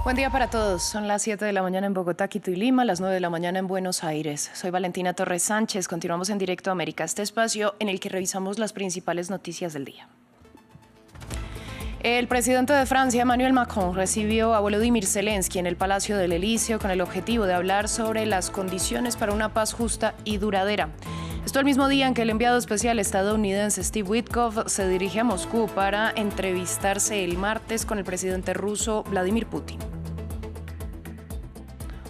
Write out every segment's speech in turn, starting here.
Buen día para todos. Son las 7 de la mañana en Bogotá, Quito y Lima, las 9 de la mañana en Buenos Aires. Soy Valentina Torres Sánchez. Continuamos en Directo a América, este espacio en el que revisamos las principales noticias del día. El presidente de Francia, Emmanuel Macron, recibió a Volodymyr Zelensky en el Palacio del Elíseo con el objetivo de hablar sobre las condiciones para una paz justa y duradera. Esto al mismo día en que el enviado especial estadounidense Steve Witkoff se dirige a Moscú para entrevistarse el martes con el presidente ruso Vladimir Putin.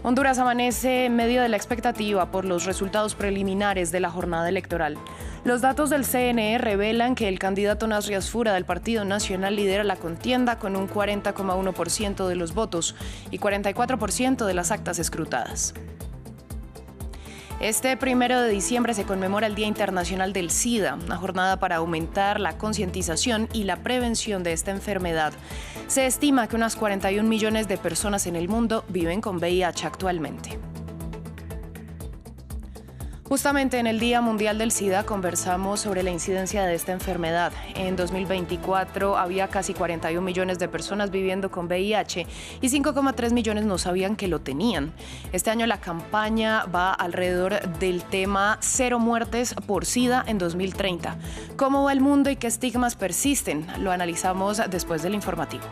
Honduras amanece en medio de la expectativa por los resultados preliminares de la jornada electoral. Los datos del CNE revelan que el candidato Nasri Asfura del Partido Nacional lidera la contienda con un 40,1% de los votos y 44% de las actas escrutadas. Este 1 de diciembre se conmemora el Día Internacional del SIDA, una jornada para aumentar la concientización y la prevención de esta enfermedad. Se estima que unas 41 millones de personas en el mundo viven con VIH actualmente. Justamente en el Día Mundial del SIDA conversamos sobre la incidencia de esta enfermedad. En 2024 había casi 41 millones de personas viviendo con VIH y 5,3 millones no sabían que lo tenían. Este año la campaña va alrededor del tema Cero muertes por SIDA en 2030. ¿Cómo va el mundo y qué estigmas persisten? Lo analizamos después del informativo.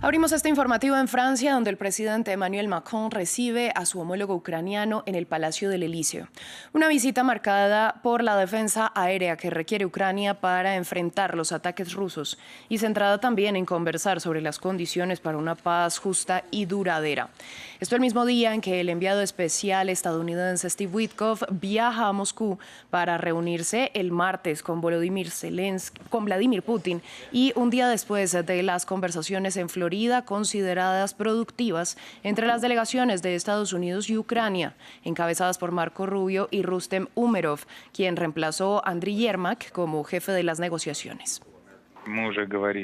Abrimos este informativo en Francia, donde el presidente Emmanuel Macron recibe a su homólogo ucraniano en el Palacio del Elíseo. Una visita marcada por la defensa aérea que requiere Ucrania para enfrentar los ataques rusos y centrada también en conversar sobre las condiciones para una paz justa y duradera. Esto el mismo día en que el enviado especial estadounidense Steve Witkoff viaja a Moscú para reunirse el martes con Volodymyr Zelensky, con Vladimir Putin, y un día después de las conversaciones en Florida consideradas productivas entre las delegaciones de Estados Unidos y Ucrania, encabezadas por Marco Rubio y Rustem Umerov, quien reemplazó a Andriy Yermak como jefe de las negociaciones.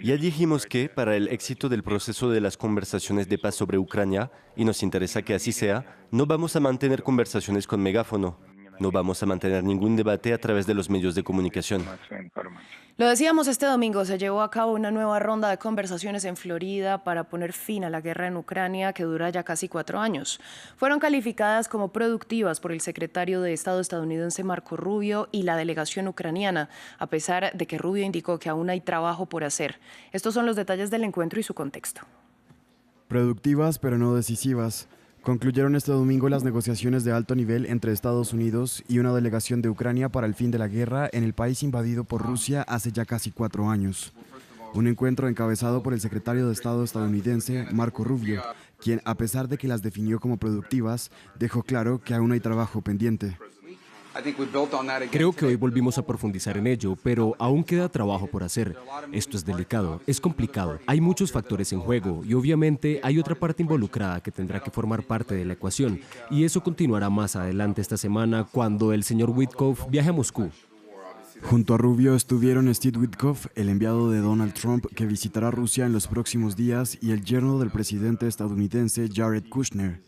Ya dijimos que para el éxito del proceso de las conversaciones de paz sobre Ucrania, y nos interesa que así sea, no vamos a mantener conversaciones con megáfono. No vamos a mantener ningún debate a través de los medios de comunicación. Lo decíamos, este domingo se llevó a cabo una nueva ronda de conversaciones en Florida para poner fin a la guerra en Ucrania, que dura ya casi 4 años. Fueron calificadas como productivas por el secretario de Estado estadounidense Marco Rubio y la delegación ucraniana, a pesar de que Rubio indicó que aún hay trabajo por hacer. Estos son los detalles del encuentro y su contexto. Productivas, pero no decisivas. Concluyeron este domingo las negociaciones de alto nivel entre Estados Unidos y una delegación de Ucrania para el fin de la guerra en el país invadido por Rusia hace ya casi 4 años. Un encuentro encabezado por el secretario de Estado estadounidense, Marco Rubio, quien, a pesar de que las definió como productivas, dejó claro que aún hay trabajo pendiente. Creo que hoy volvimos a profundizar en ello, pero aún queda trabajo por hacer. Esto es delicado, es complicado, hay muchos factores en juego y obviamente hay otra parte involucrada que tendrá que formar parte de la ecuación, y eso continuará más adelante esta semana cuando el señor Witkoff viaje a Moscú. Junto a Rubio estuvieron Steve Witkoff, el enviado de Donald Trump que visitará Rusia en los próximos días, y el yerno del presidente estadounidense Jared Kushner.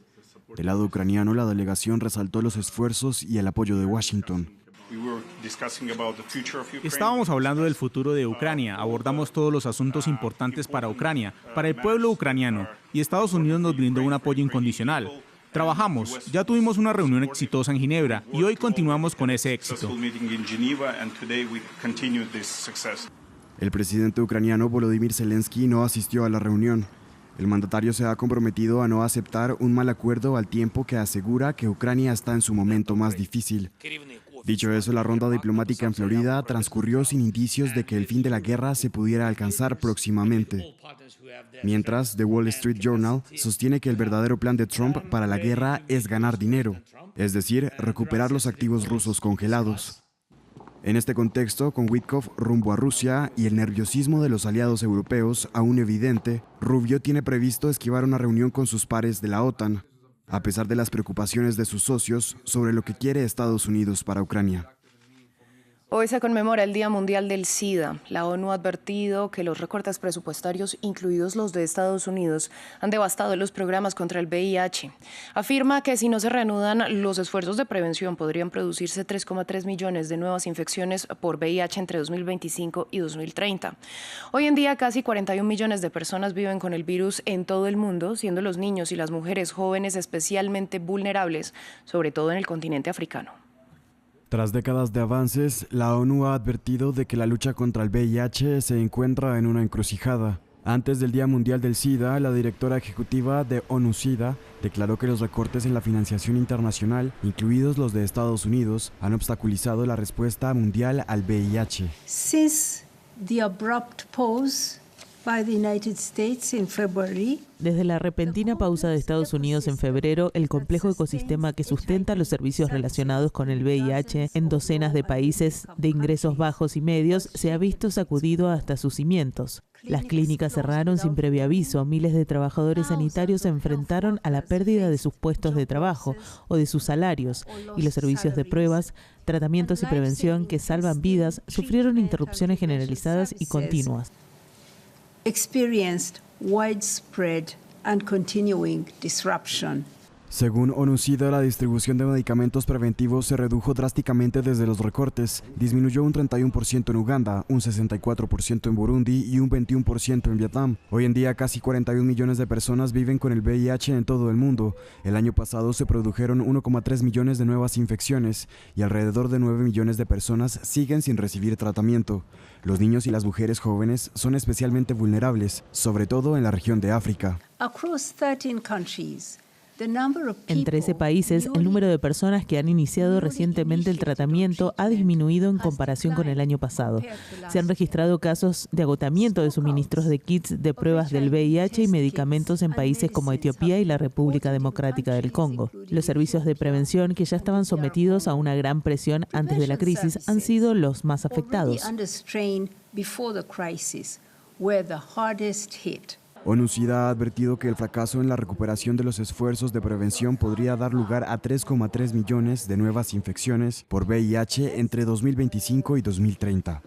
Del lado ucraniano, la delegación resaltó los esfuerzos y el apoyo de Washington. Estábamos hablando del futuro de Ucrania, abordamos todos los asuntos importantes para Ucrania, para el pueblo ucraniano, y Estados Unidos nos brindó un apoyo incondicional. Trabajamos, ya tuvimos una reunión exitosa en Ginebra y hoy continuamos con ese éxito. El presidente ucraniano Volodymyr Zelensky no asistió a la reunión. El mandatario se ha comprometido a no aceptar un mal acuerdo al tiempo que asegura que Ucrania está en su momento más difícil. Dicho eso, la ronda diplomática en Florida transcurrió sin indicios de que el fin de la guerra se pudiera alcanzar próximamente. Mientras, The Wall Street Journal sostiene que el verdadero plan de Trump para la guerra es ganar dinero, es decir, recuperar los activos rusos congelados. En este contexto, con Witkoff rumbo a Rusia y el nerviosismo de los aliados europeos aún evidente, Rubio tiene previsto esquivar una reunión con sus pares de la OTAN, a pesar de las preocupaciones de sus socios sobre lo que quiere Estados Unidos para Ucrania. Hoy se conmemora el Día Mundial del SIDA. La ONU ha advertido que los recortes presupuestarios, incluidos los de Estados Unidos, han devastado los programas contra el VIH. Afirma que si no se reanudan los esfuerzos de prevención, podrían producirse 3,3 millones de nuevas infecciones por VIH entre 2025 y 2030. Hoy en día, casi 41 millones de personas viven con el virus en todo el mundo, siendo los niños y las mujeres jóvenes especialmente vulnerables, sobre todo en el continente africano. Tras décadas de avances, la ONU ha advertido de que la lucha contra el VIH se encuentra en una encrucijada. Antes del Día Mundial del SIDA, la directora ejecutiva de ONU-SIDA declaró que los recortes en la financiación internacional, incluidos los de Estados Unidos, han obstaculizado la respuesta mundial al VIH. Since the abrupt pause by the United States in February, desde la repentina pausa de Estados Unidos en febrero, el complejo ecosistema que sustenta los servicios relacionados con el VIH en docenas de países de ingresos bajos y medios se ha visto sacudido hasta sus cimientos. Las clínicas cerraron sin previo aviso, miles de trabajadores sanitarios se enfrentaron a la pérdida de sus puestos de trabajo o de sus salarios, y los servicios de pruebas, tratamientos y prevención que salvan vidas sufrieron interrupciones generalizadas y continuas. Experienced widespread and continuing disruption. Según ONU-SIDA, la distribución de medicamentos preventivos se redujo drásticamente desde los recortes. Disminuyó un 31% en Uganda, un 64% en Burundi y un 21% en Vietnam. Hoy en día, casi 41 millones de personas viven con el VIH en todo el mundo. El año pasado se produjeron 1,3 millones de nuevas infecciones y alrededor de 9 millones de personas siguen sin recibir tratamiento. Los niños y las mujeres jóvenes son especialmente vulnerables, sobre todo en la región de África. Across 13 countries, en 13 países, el número de personas que han iniciado recientemente el tratamiento ha disminuido en comparación con el año pasado. Se han registrado casos de agotamiento de suministros de kits de pruebas del VIH y medicamentos en países como Etiopía y la República Democrática del Congo. Los servicios de prevención, que ya estaban sometidos a una gran presión antes de la crisis, han sido los más afectados. ONU-SIDA ha advertido que el fracaso en la recuperación de los esfuerzos de prevención podría dar lugar a 3,3 millones de nuevas infecciones por VIH entre 2025 y 2030.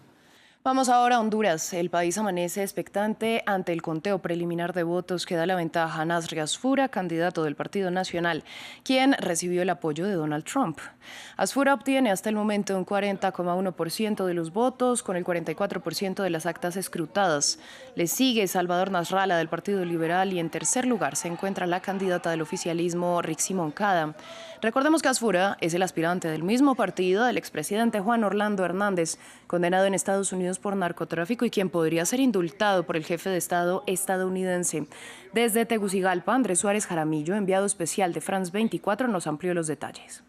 Vamos ahora a Honduras. El país amanece expectante ante el conteo preliminar de votos que da la ventaja a Nasri Asfura, candidato del Partido Nacional, quien recibió el apoyo de Donald Trump. Asfura obtiene hasta el momento un 40,1% de los votos, con el 44% de las actas escrutadas. Le sigue Salvador Nasralla del Partido Liberal y en tercer lugar se encuentra la candidata del oficialismo, Rixi Moncada. Recordemos que Asfura es el aspirante del mismo partido del expresidente Juan Orlando Hernández, condenado en Estados Unidos por narcotráfico y quien podría ser indultado por el jefe de Estado estadounidense. Desde Tegucigalpa, Andrés Suárez Jaramillo, enviado especial de France 24, nos amplió los detalles.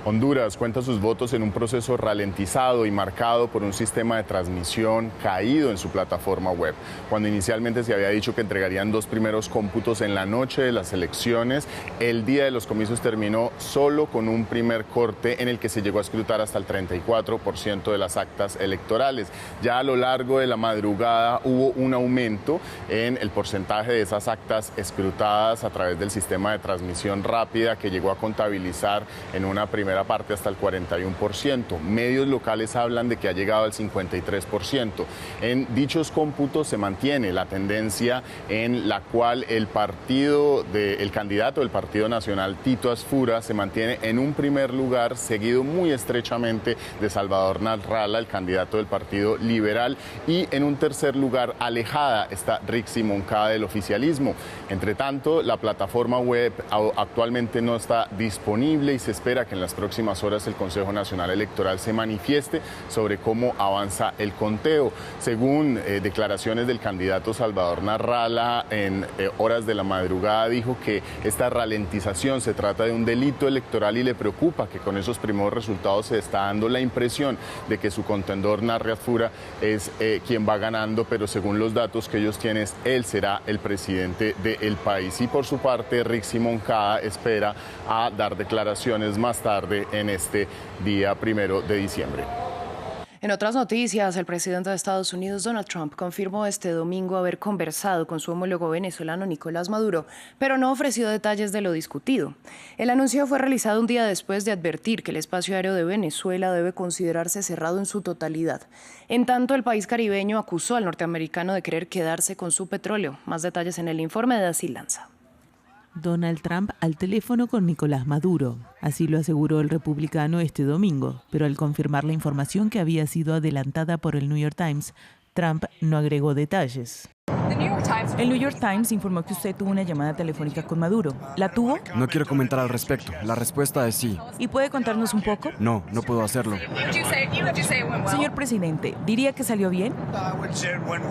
Honduras cuenta sus votos en un proceso ralentizado y marcado por un sistema de transmisión caído en su plataforma web. Cuando inicialmente se había dicho que entregarían 2 primeros cómputos en la noche de las elecciones, el día de los comicios terminó solo con un primer corte en el que se llegó a escrutar hasta el 34% de las actas electorales. Ya a lo largo de la madrugada hubo un aumento en el porcentaje de esas actas escrutadas a través del sistema de transmisión rápida, que llegó a contabilizar en una primera parte hasta el 41%. Medios locales hablan de que ha llegado al 53%. En dichos cómputos se mantiene la tendencia en la cual el candidato del Partido Nacional, Tito Asfura, se mantiene en un primer lugar, seguido muy estrechamente de Salvador Nasralla, el candidato del Partido Liberal, y en un tercer lugar, alejada, está Rixi Moncada del oficialismo. Entre tanto, la plataforma web actualmente no está disponible y se espera que en las próximas horas el Consejo Nacional Electoral se manifieste sobre cómo avanza el conteo. Según declaraciones del candidato Salvador Nasralla, en horas de la madrugada dijo que esta ralentización se trata de un delito electoral y le preocupa que con esos primeros resultados se está dando la impresión de que su contendor Nasri Asfura es quien va ganando, pero según los datos que ellos tienen, él será el presidente del país. Y por su parte, Rixi Moncada espera a dar declaraciones más tarde en este día 1 de diciembre. En otras noticias, el presidente de Estados Unidos, Donald Trump, confirmó este domingo haber conversado con su homólogo venezolano Nicolás Maduro, pero no ofreció detalles de lo discutido. El anuncio fue realizado un día después de advertir que el espacio aéreo de Venezuela debe considerarse cerrado en su totalidad. En tanto, el país caribeño acusó al norteamericano de querer quedarse con su petróleo. Más detalles en el informe de Dacy Lanza. Donald Trump al teléfono con Nicolás Maduro. Así lo aseguró el republicano este domingo, pero al confirmar la información que había sido adelantada por el New York Times, Trump no agregó detalles. El New York Times informó que usted tuvo una llamada telefónica con Maduro. ¿La tuvo? No quiero comentar al respecto. La respuesta es sí. ¿Y puede contarnos un poco? No puedo hacerlo. Señor presidente, ¿diría que salió bien?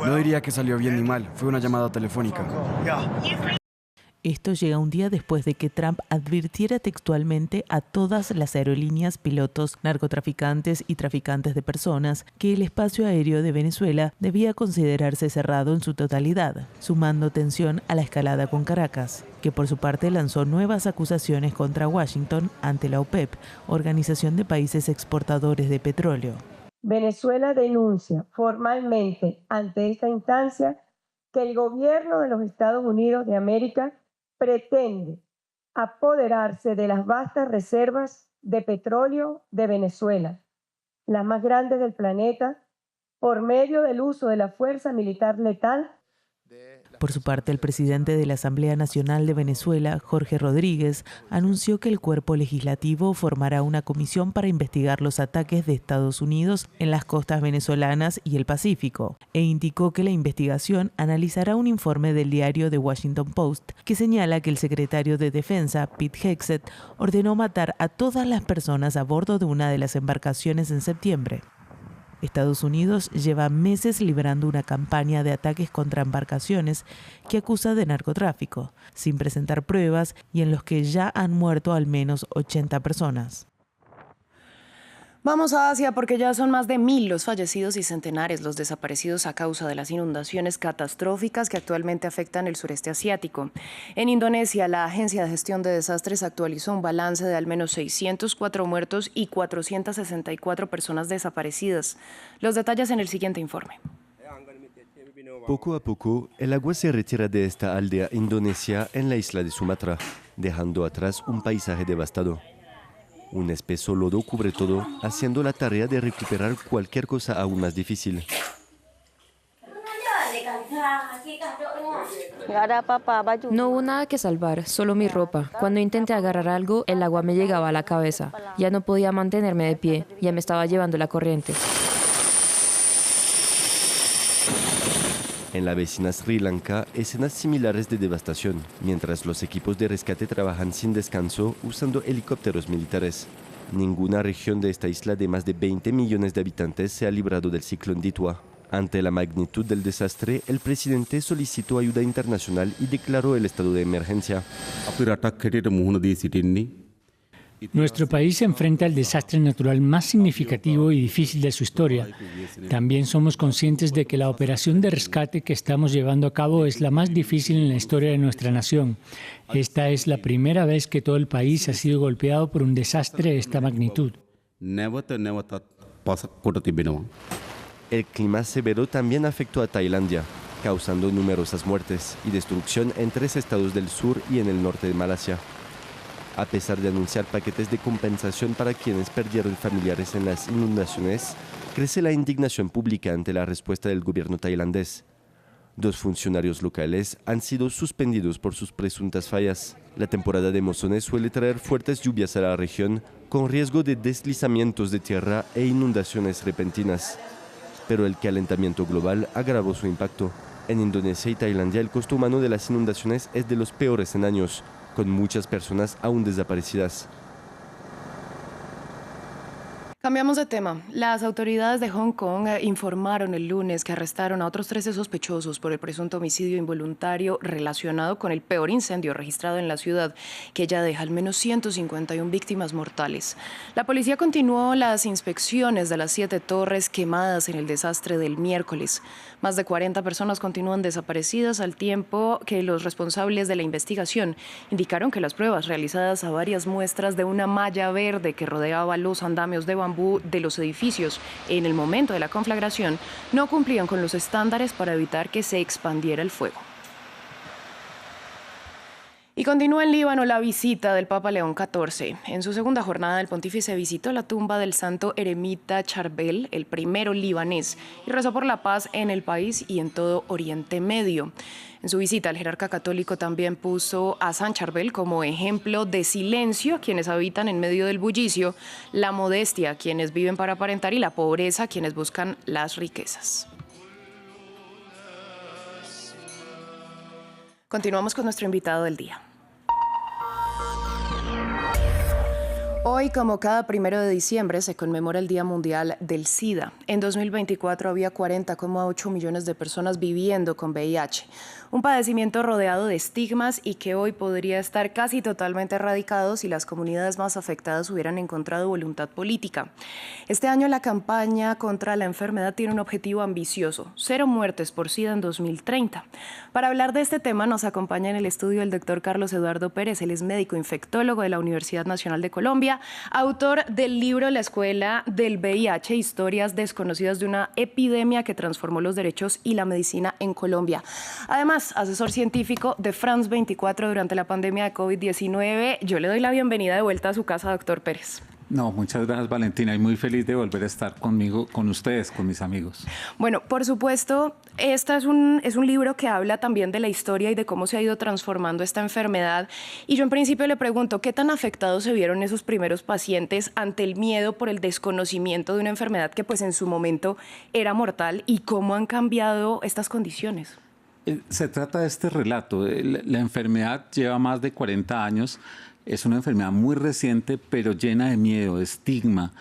No diría que salió bien ni mal. Fue una llamada telefónica. Esto llega un día después de que Trump advirtiera textualmente a todas las aerolíneas, pilotos, narcotraficantes y traficantes de personas que el espacio aéreo de Venezuela debía considerarse cerrado en su totalidad, sumando tensión a la escalada con Caracas, que por su parte lanzó nuevas acusaciones contra Washington ante la OPEP, Organización de Países Exportadores de Petróleo. Venezuela denuncia formalmente ante esta instancia que el gobierno de los Estados Unidos de América pretende apoderarse de las vastas reservas de petróleo de Venezuela, las más grandes del planeta, por medio del uso de la fuerza militar letal. Por su parte, el presidente de la Asamblea Nacional de Venezuela, Jorge Rodríguez, anunció que el cuerpo legislativo formará una comisión para investigar los ataques de Estados Unidos en las costas venezolanas y el Pacífico, e indicó que la investigación analizará un informe del diario The Washington Post que señala que el secretario de Defensa, Pete Hegseth, ordenó matar a todas las personas a bordo de una de las embarcaciones en septiembre. Estados Unidos lleva meses librando una campaña de ataques contra embarcaciones que acusa de narcotráfico, sin presentar pruebas y en los que ya han muerto al menos 80 personas. Vamos a Asia porque ya son más de 1.000 los fallecidos y centenares los desaparecidos a causa de las inundaciones catastróficas que actualmente afectan el sureste asiático. En Indonesia, la Agencia de Gestión de Desastres actualizó un balance de al menos 604 muertos y 464 personas desaparecidas. Los detalles en el siguiente informe. Poco a poco, el agua se retira de esta aldea indonesia en la isla de Sumatra, dejando atrás un paisaje devastado. Un espeso lodo cubre todo, haciendo la tarea de recuperar cualquier cosa aún más difícil. No hubo nada que salvar, solo mi ropa. Cuando intenté agarrar algo, el agua me llegaba a la cabeza. Ya no podía mantenerme de pie, ya me estaba llevando la corriente. En la vecina Sri Lanka, escenas similares de devastación, mientras los equipos de rescate trabajan sin descanso usando helicópteros militares. Ninguna región de esta isla de más de 20 millones de habitantes se ha librado del ciclón Ditwa. Ante la magnitud del desastre, el presidente solicitó ayuda internacional y declaró el estado de emergencia. Nuestro país se enfrenta al desastre natural más significativo y difícil de su historia. También somos conscientes de que la operación de rescate que estamos llevando a cabo es la más difícil en la historia de nuestra nación. Esta es la primera vez que todo el país ha sido golpeado por un desastre de esta magnitud. El clima severo también afectó a Tailandia, causando numerosas muertes y destrucción en 3 estados del sur y en el norte de Malasia. A pesar de anunciar paquetes de compensación para quienes perdieron familiares en las inundaciones, crece la indignación pública ante la respuesta del gobierno tailandés. 2 funcionarios locales han sido suspendidos por sus presuntas fallas. La temporada de monzones suele traer fuertes lluvias a la región, con riesgo de deslizamientos de tierra e inundaciones repentinas. Pero el calentamiento global agravó su impacto. En Indonesia y Tailandia, el costo humano de las inundaciones es de los peores en años, con muchas personas aún desaparecidas. Cambiamos de tema. Las autoridades de Hong Kong informaron el lunes que arrestaron a otros 13 sospechosos por el presunto homicidio involuntario relacionado con el peor incendio registrado en la ciudad, que ya deja al menos 151 víctimas mortales. La policía continuó las inspecciones de las 7 torres quemadas en el desastre del miércoles. Más de 40 personas continúan desaparecidas al tiempo que los responsables de la investigación indicaron que las pruebas realizadas a varias muestras de una malla verde que rodeaba los andamios de bambú bambú de los edificios en el momento de la conflagración no cumplían con los estándares para evitar que se expandiera el fuego. Y continúa en Líbano la visita del Papa León XIV. En su segunda jornada, el pontífice visitó la tumba del santo eremita Charbel, el primero libanés, y rezó por la paz en el país y en todo Oriente Medio. En su visita, el jerarca católico también puso a San Charbel como ejemplo de silencio a quienes habitan en medio del bullicio, la modestia a quienes viven para aparentar y la pobreza a quienes buscan las riquezas. Continuamos con nuestro invitado del día. Hoy, como cada 1 de diciembre, se conmemora el Día Mundial del SIDA. En 2024 había 40,8 millones de personas viviendo con VIH, un padecimiento rodeado de estigmas y que hoy podría estar casi totalmente erradicado si las comunidades más afectadas hubieran encontrado voluntad política. Este año la campaña contra la enfermedad tiene un objetivo ambicioso: 0 muertes por SIDA en 2030. Para hablar de este tema nos acompaña en el estudio el doctor Carlos Eduardo Pérez. Él es médico infectólogo de la Universidad Nacional de Colombia, autor del libro La Escuela del VIH, historias desconocidas de una epidemia que transformó los derechos y la medicina en Colombia. Además, asesor científico de France 24 durante la pandemia de COVID-19. Yo le doy la bienvenida de vuelta a su casa, doctor Pérez. No, muchas gracias, Valentina, y muy feliz de volver a estar conmigo, con ustedes, con mis amigos. Bueno, por supuesto, este es un libro que habla también de la historia y de cómo se ha ido transformando esta enfermedad. Y yo en principio le pregunto, ¿qué tan afectados se vieron esos primeros pacientes ante el miedo por el desconocimiento de una enfermedad que pues en su momento era mortal, y cómo han cambiado estas condiciones? Se trata de este relato. La enfermedad lleva más de 40 años. Es una enfermedad muy reciente, pero llena de miedo, de estigma.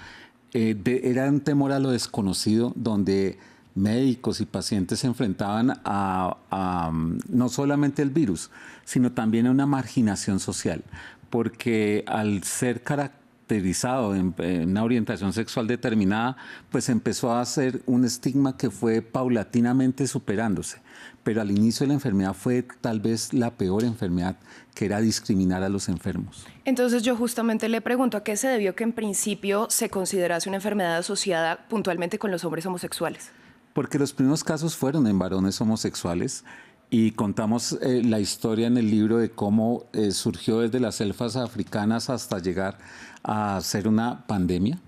Era un temor a lo desconocido, donde médicos y pacientes se enfrentaban a no solamente el virus, sino también a una marginación social, porque al ser caracterizado en una orientación sexual determinada, pues empezó a ser un estigma que fue paulatinamente superándose. Pero al inicio de la enfermedad fue tal vez la peor enfermedad, que era discriminar a los enfermos. Entonces yo justamente le pregunto, ¿a qué se debió que en principio se considerase una enfermedad asociada puntualmente con los hombres homosexuales? Porque los primeros casos fueron en varones homosexuales, y contamos la historia en el libro de cómo surgió desde las selvas africanas hasta llegar a ser una pandemia,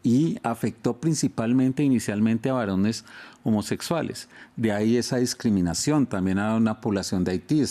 y afectó principalmente inicialmente a varones homosexuales. De ahí esa discriminación también a una población de Haití.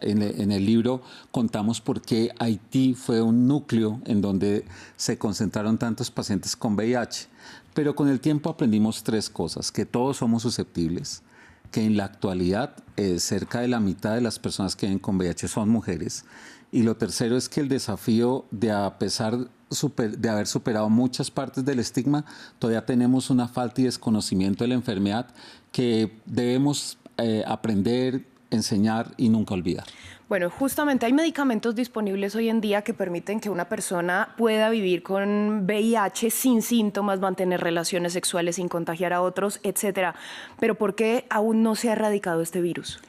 En el libro contamos por qué Haití fue un núcleo en donde se concentraron tantos pacientes con VIH. Pero con el tiempo aprendimos 3 cosas: que todos somos susceptibles, que en la actualidad cerca de la mitad de las personas que viven con VIH son mujeres. Y lo tercero es que el desafío de, a pesar de haber superado muchas partes del estigma, todavía tenemos una falta y desconocimiento de la enfermedad que debemos aprender, enseñar y nunca olvidar. Bueno, justamente hay medicamentos disponibles hoy en día que permiten que una persona pueda vivir con VIH sin síntomas, mantener relaciones sexuales sin contagiar a otros, etcétera. Pero ¿por qué aún no se ha erradicado este virus?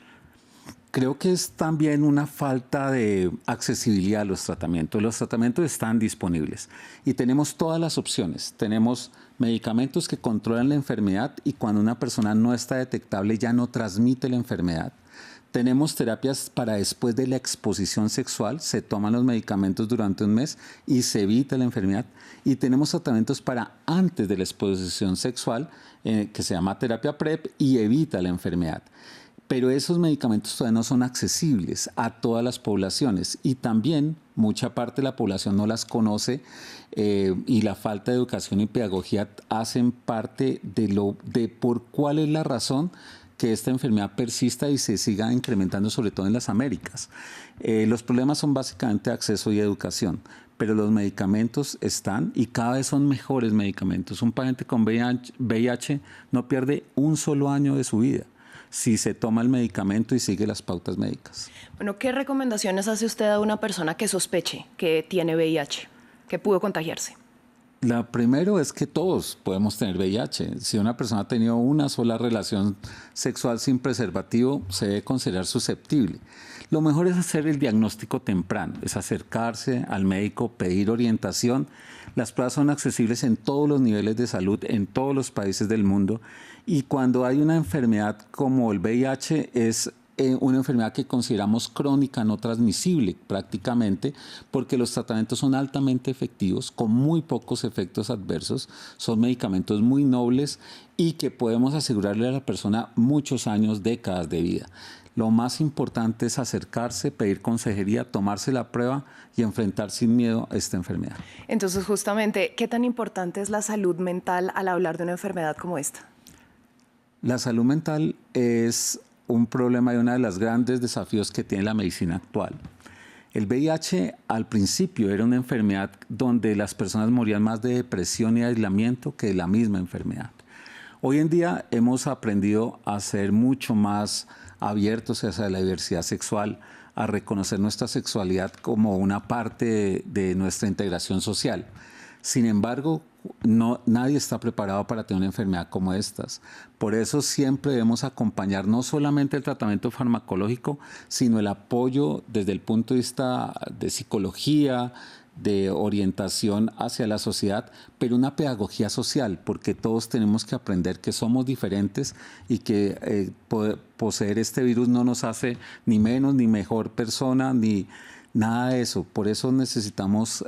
Creo que es también una falta de accesibilidad a los tratamientos. Los tratamientos están disponibles y tenemos todas las opciones. Tenemos medicamentos que controlan la enfermedad y cuando una persona no está detectable ya no transmite la enfermedad. Tenemos terapias para después de la exposición sexual, se toman los medicamentos durante un mes y se evita la enfermedad. Y tenemos tratamientos para antes de la exposición sexual, que se llama terapia PrEP, y evita la enfermedad. Pero esos medicamentos todavía no son accesibles a todas las poblaciones y también mucha parte de la población no las conoce, y la falta de educación y pedagogía hacen parte de por cuál es la razón que esta enfermedad persista y se siga incrementando, sobre todo en las Américas. Los problemas son básicamente acceso y educación, pero los medicamentos están y cada vez son mejores medicamentos. Un paciente con VIH no pierde un solo año de su vida si se toma el medicamento y sigue las pautas médicas. Bueno, ¿qué recomendaciones hace usted a una persona que sospeche que tiene VIH, que pudo contagiarse? La primero es que todos podemos tener VIH. Si una persona ha tenido una sola relación sexual sin preservativo, se debe considerar susceptible. Lo mejor es hacer el diagnóstico temprano, es acercarse al médico, pedir orientación. Las pruebas son accesibles en todos los niveles de salud, en todos los países del mundo. Y cuando hay una enfermedad como el VIH, es una enfermedad que consideramos crónica, no transmisible prácticamente, porque los tratamientos son altamente efectivos, con muy pocos efectos adversos, son medicamentos muy nobles y que podemos asegurarle a la persona muchos años, décadas de vida. Lo más importante es acercarse, pedir consejería, tomarse la prueba y enfrentar sin miedo a esta enfermedad. Entonces, justamente, ¿qué tan importante es la salud mental al hablar de una enfermedad como esta? La salud mental es un problema y uno de los grandes desafíos que tiene la medicina actual. El VIH al principio era una enfermedad donde las personas morían más de depresión y aislamiento que de la misma enfermedad. Hoy en día hemos aprendido a ser mucho más abiertos hacia la diversidad sexual, a reconocer nuestra sexualidad como una parte de nuestra integración social. Sin embargo, nadie está preparado para tener una enfermedad como estas. Por eso siempre debemos acompañar no solamente el tratamiento farmacológico, sino el apoyo desde el punto de vista de psicología, de orientación hacia la sociedad, pero una pedagogía social, porque todos tenemos que aprender que somos diferentes y que poseer este virus no nos hace ni menos ni mejor persona, ni nada de eso. Por eso necesitamos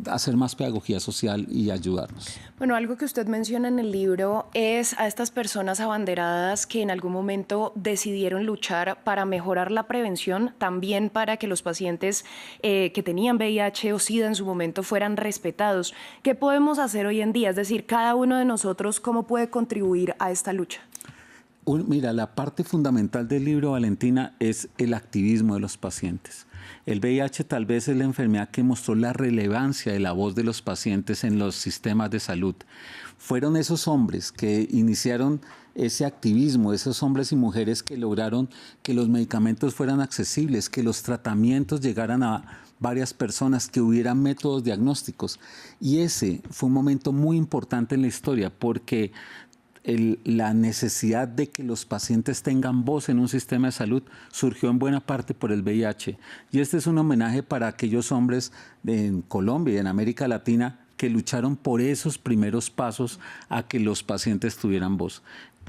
hacer más pedagogía social y ayudarnos. Bueno, algo que usted menciona en el libro es a estas personas abanderadas que en algún momento decidieron luchar para mejorar la prevención, también para que los pacientes que tenían VIH o SIDA en su momento fueran respetados. ¿Qué podemos hacer hoy en día? Es decir, cada uno de nosotros, ¿cómo puede contribuir a esta lucha? Mira, la parte fundamental del libro, Valentina, es el activismo de los pacientes. El VIH tal vez es la enfermedad que mostró la relevancia de la voz de los pacientes en los sistemas de salud. Fueron esos hombres que iniciaron ese activismo, esos hombres y mujeres que lograron que los medicamentos fueran accesibles, que los tratamientos llegaran a varias personas, que hubieran métodos diagnósticos. Y ese fue un momento muy importante en la historia, porque la necesidad de que los pacientes tengan voz en un sistema de salud surgió en buena parte por el VIH. Y este es un homenaje para aquellos hombres en Colombia y en América Latina que lucharon por esos primeros pasos a que los pacientes tuvieran voz.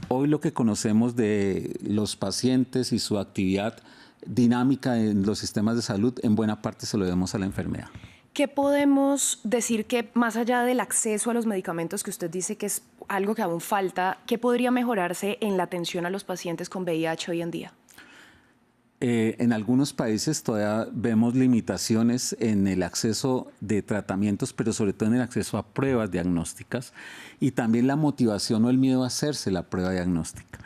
Hoy lo que conocemos de los pacientes y su actividad dinámica en los sistemas de salud, en buena parte se lo debemos a la enfermedad. ¿Qué podemos decir que, más allá del acceso a los medicamentos, que usted dice que es algo que aún falta, qué podría mejorarse en la atención a los pacientes con VIH hoy en día? En algunos países todavía vemos limitaciones en el acceso de tratamientos, pero sobre todo en el acceso a pruebas diagnósticas y también la motivación o el miedo a hacerse la prueba diagnóstica.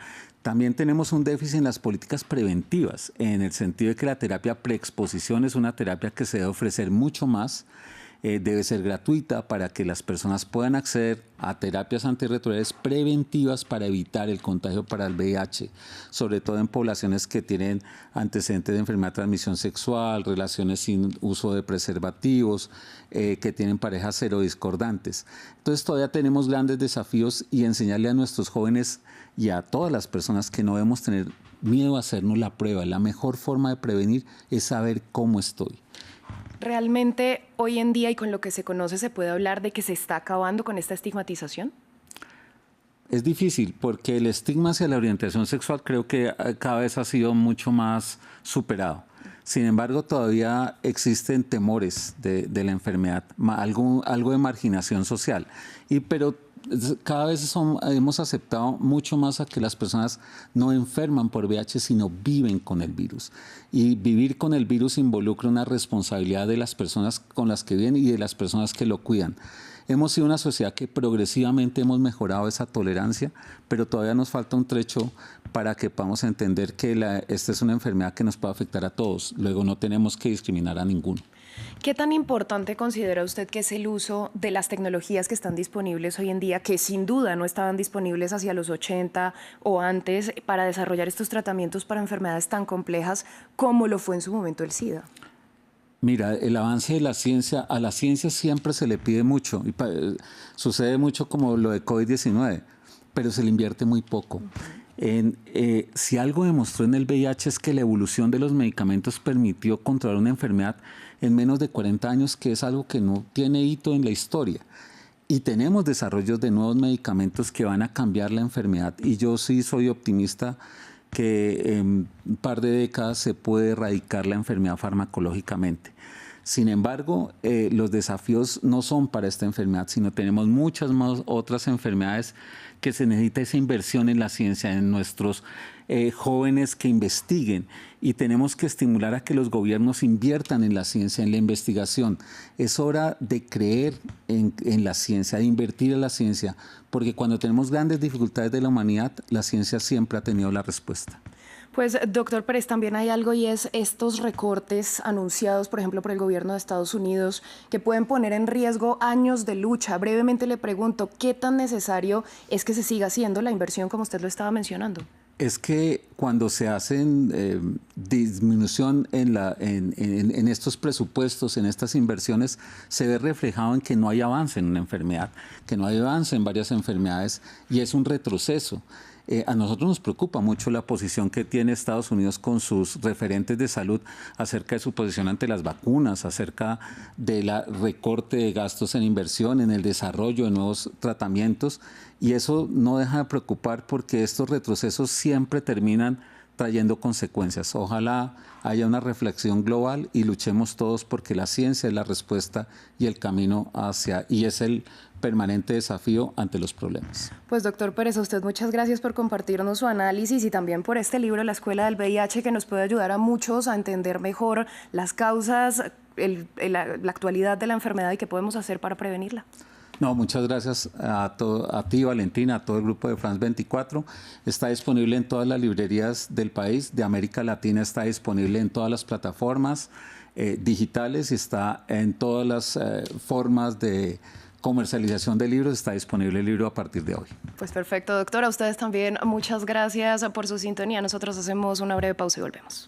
También tenemos un déficit en las políticas preventivas, en el sentido de que la terapia preexposición es una terapia que se debe ofrecer mucho más, debe ser gratuita para que las personas puedan acceder a terapias antirretrovirales preventivas para evitar el contagio para el VIH, sobre todo en poblaciones que tienen antecedentes de enfermedad de transmisión sexual, relaciones sin uso de preservativos, que tienen parejas serodiscordantes. Entonces todavía tenemos grandes desafíos y enseñarle a nuestros jóvenes y a todas las personas que no debemos tener miedo a hacernos la prueba. La mejor forma de prevenir es saber cómo estoy. ¿Realmente hoy en día y con lo que se conoce se puede hablar de que se está acabando con esta estigmatización? Es difícil porque el estigma hacia la orientación sexual creo que cada vez ha sido mucho más superado. Sin embargo, todavía existen temores de la enfermedad, algo de marginación social. Pero cada vez hemos aceptado mucho más a que las personas no enferman por VIH, sino viven con el virus. Y vivir con el virus involucra una responsabilidad de las personas con las que viven y de las personas que lo cuidan. Hemos sido una sociedad que progresivamente hemos mejorado esa tolerancia, pero todavía nos falta un trecho para que podamos entender que esta es una enfermedad que nos puede afectar a todos. Luego no tenemos que discriminar a ninguno. ¿Qué tan importante considera usted que es el uso de las tecnologías que están disponibles hoy en día, que sin duda no estaban disponibles hacia los 80 o antes, para desarrollar estos tratamientos para enfermedades tan complejas como lo fue en su momento el SIDA? Mira, el avance de la ciencia, a la ciencia siempre se le pide mucho, y sucede mucho como lo de COVID-19, pero se le invierte muy poco. Si algo demostró en el VIH es que la evolución de los medicamentos permitió controlar una enfermedad en menos de 40 años, que es algo que no tiene hito en la historia. Y tenemos desarrollos de nuevos medicamentos que van a cambiar la enfermedad. Y yo sí soy optimista que en un par de décadas se puede erradicar la enfermedad farmacológicamente. Sin embargo, los desafíos no son para esta enfermedad, sino tenemos muchas más otras enfermedades que se necesita esa inversión en la ciencia, en nuestros jóvenes que investiguen, y tenemos que estimular a que los gobiernos inviertan en la ciencia, en la investigación. Es hora de creer en la ciencia, de invertir en la ciencia, porque cuando tenemos grandes dificultades de la humanidad, la ciencia siempre ha tenido la respuesta. Pues, doctor Pérez, también hay algo, y es estos recortes anunciados, por ejemplo, por el gobierno de Estados Unidos, que pueden poner en riesgo años de lucha. Brevemente le pregunto, ¿qué tan necesario es que se siga haciendo la inversión como usted lo estaba mencionando? Es que cuando se hacen disminución en estos presupuestos, en estas inversiones, se ve reflejado en que no hay avance en una enfermedad, que no hay avance en varias enfermedades, y es un retroceso. A nosotros nos preocupa mucho la posición que tiene Estados Unidos con sus referentes de salud acerca de su posición ante las vacunas, acerca del recorte de gastos en inversión, en el desarrollo de nuevos tratamientos, y eso no deja de preocupar porque estos retrocesos siempre terminan trayendo consecuencias. Ojalá haya una reflexión global y luchemos todos porque la ciencia es la respuesta y el camino y es el permanente desafío ante los problemas. Pues, doctor Pérez, a usted muchas gracias por compartirnos su análisis y también por este libro, La Escuela del VIH, que nos puede ayudar a muchos a entender mejor las causas, la actualidad de la enfermedad y qué podemos hacer para prevenirla. No, muchas gracias a ti, Valentina, a todo el grupo de France 24. Está disponible en todas las librerías del país, de América Latina, está disponible en todas las plataformas digitales, está en todas las formas de comercialización de libros, está disponible el libro a partir de hoy. Pues perfecto, doctora. A ustedes también muchas gracias por su sintonía. Nosotros hacemos una breve pausa y volvemos.